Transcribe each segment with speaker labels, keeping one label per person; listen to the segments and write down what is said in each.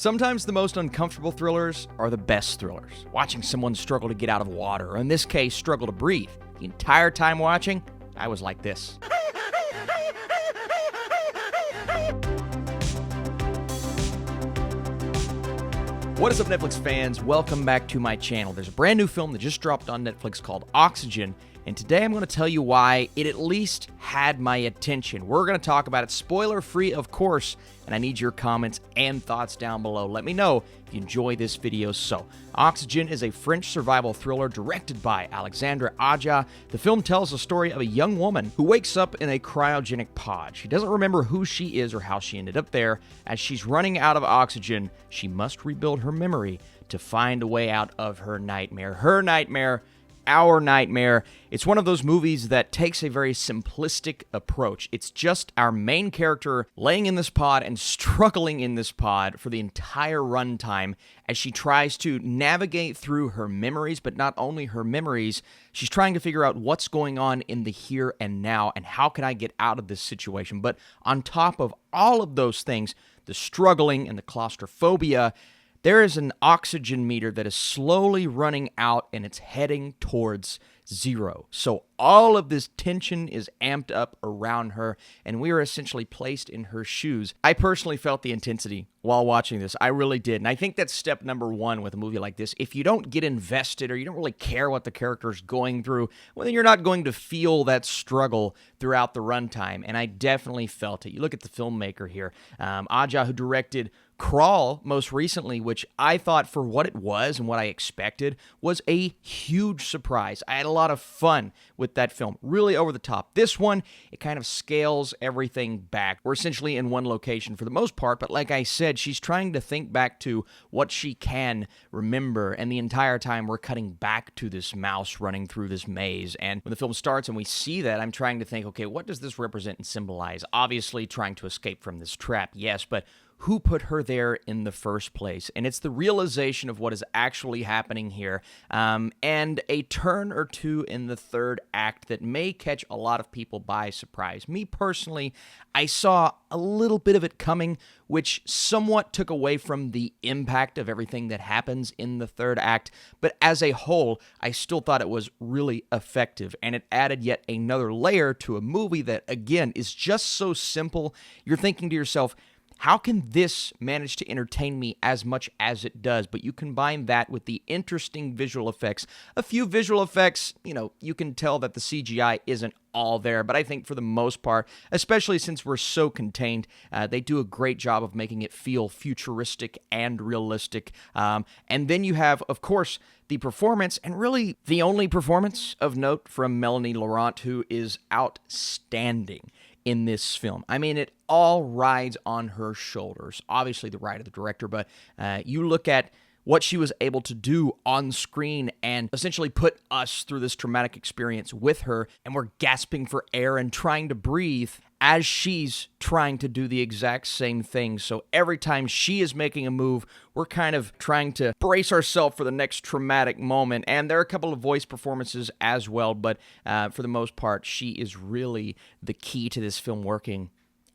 Speaker 1: Sometimes the most uncomfortable thrillers are the best thrillers. Watching someone struggle to get out of water, or in this case, struggle to breathe. The entire time watching, I was like this. What is up, Netflix fans? Welcome back to my channel. There's a brand new film that just dropped on Netflix called Oxygen, and today I'm going to tell you why it at least had my attention. We're going to talk about it spoiler-free, of course, and I need your comments and thoughts down below. Let me know if you enjoy this video. So, Oxygen is a French survival thriller directed by Alexandre Aja. The film tells the story of a young woman who wakes up in a cryogenic pod. She doesn't remember who she is or how she ended up there. As she's running out of oxygen, she must rebuild her memory to find a way out of her nightmare. Her nightmare, our nightmare. It's one of those movies that takes a very simplistic approach. It's just our main character laying in this pod and struggling in this pod for the entire runtime as she tries to navigate through her memories, but not only her memories, she's trying to figure out what's going on in the here and now and how can I get out of this situation. But on top of all of those things, the struggling and the claustrophobia, there is an oxygen meter that is slowly running out and it's heading towards zero. So all of this tension is amped up around her and we are essentially placed in her shoes. I personally felt the intensity while watching this. I really did. And I think that's step number one with a movie like this. If you don't get invested or you don't really care what the character is going through, well, then you're not going to feel that struggle throughout the runtime. And I definitely felt it. You look at the filmmaker here, Aja, who directed Crawl most recently, which I thought for what it was and what I expected was a huge surprise. I had a lot of fun with that film, really over the top. This one, it kind of scales everything back. We're essentially in one location for the most part, but like I said, she's trying to think back to what she can remember, and the entire time we're cutting back to this mouse running through this maze. And when the film starts and we see that, I'm trying to think, okay, what does this represent and symbolize? Obviously trying to escape from this trap, yes, but who put her there in the first place? And it's the realization of what is actually happening here, and a turn or two in the third act that may catch a lot of people by surprise. Me personally, I saw a little bit of it coming, which somewhat took away from the impact of everything that happens in the third act, but as a whole, I still thought it was really effective, and it added yet another layer to a movie that, again, is just so simple. You're thinking to yourself, how can this manage to entertain me as much as it does? But you combine that with the interesting visual effects. A few visual effects, you can tell that the CGI isn't all there, but I think for the most part, especially since we're so contained, they do a great job of making it feel futuristic and realistic. And then you have, of course, the performance, and really the only performance of note from Mélanie Laurent, who is outstanding in this film. I mean, it all rides on her shoulders. Obviously, the ride of the director, but you look at what she was able to do on screen and essentially put us through this traumatic experience with her, and we're gasping for air and trying to breathe as she's trying to do the exact same thing. So every time she is making a move, we're kind of trying to brace ourselves for the next traumatic moment. And there are a couple of voice performances as well, but for the most part, she is really the key to this film working.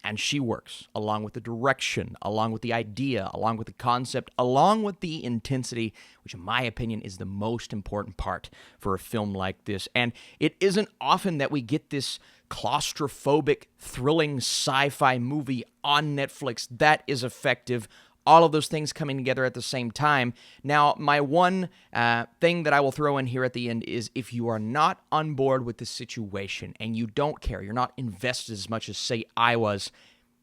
Speaker 1: And she works, along with the direction, along with the idea, along with the concept, along with the intensity, which in my opinion is the most important part for a film like this. And it isn't often that we get this claustrophobic, thrilling sci-fi movie on Netflix that is effective. All of those things coming together at the same time. Now, my one thing that I will throw in here at the end is if you are not on board with the situation and you don't care, you're not invested as much as, say, I was,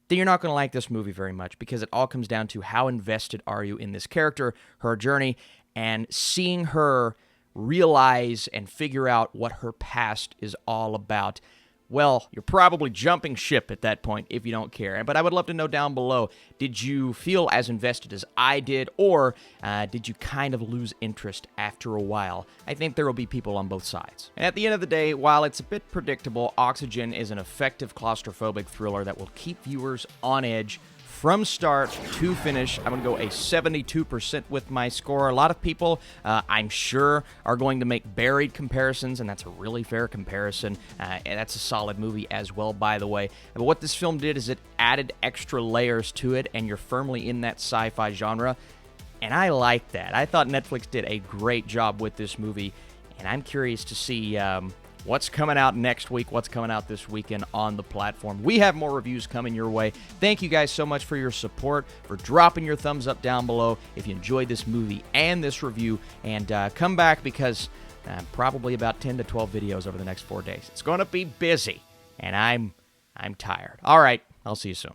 Speaker 1: then you're not going to like this movie very much, because it all comes down to how invested are you in this character, her journey, and seeing her realize and figure out what her past is all about. Well, you're probably jumping ship at that point if you don't care. But I would love to know down below, did you feel as invested as I did, or did you kind of lose interest after a while? I think there will be people on both sides. And at the end of the day, while it's a bit predictable, Oxygen is an effective claustrophobic thriller that will keep viewers on edge from start to finish, I'm going to go a 72% with my score. A lot of people, I'm sure, are going to make buried comparisons, and that's a really fair comparison. And that's a solid movie as well, by the way. But what this film did is it added extra layers to it, and you're firmly in that sci-fi genre. And I like that. I thought Netflix did a great job with this movie, and I'm curious to see what's coming out next week, what's coming out this weekend on the platform. We have more reviews coming your way. Thank you guys so much for your support, for dropping your thumbs up down below if you enjoyed this movie and this review. And come back because probably about 10 to 12 videos over the next 4 days. It's going to be busy, and I'm tired. All right, I'll see you soon.